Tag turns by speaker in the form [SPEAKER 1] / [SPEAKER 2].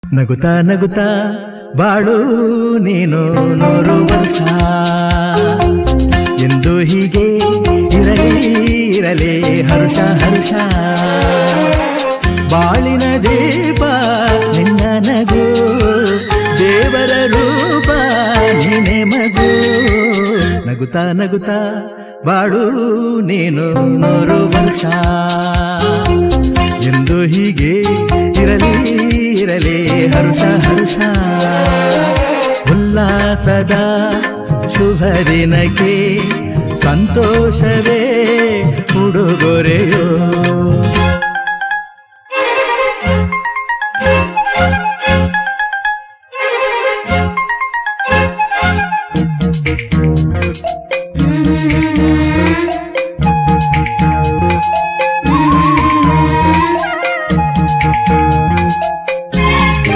[SPEAKER 1] ನಗುತ್ತಾ ನಗುತ್ತಾ ಬಾಳು ನೀನು 100 ವರ್ಷ ಎಂದು ಹೀಗೆ ಇರಲಿ ಇರಲಿ ಹರ್ಷ ಹರ್ಷ. ಬಾಳಿನ ದೀಪ ನಿನ್ನ ನಗು, ದೇವರ ರೂಪ ನೀನೆ ಮಗು. ನಗುತ್ತಾ ನಗುತ್ತಾ ಬಾಳು ನೀನು 100 ವರ್ಷ ಎಂದು ಹೀಗೆ ಇರಲಿ ಇರಲಿ ಹರ್ಷ ಹರ್ಷ. ಉಲ್ಲಾಸದ ಶುಭ ದಿನಕ್ಕೆ ಸಂತೋಷವೇ ಉಡುಗೊರೆಯೋ.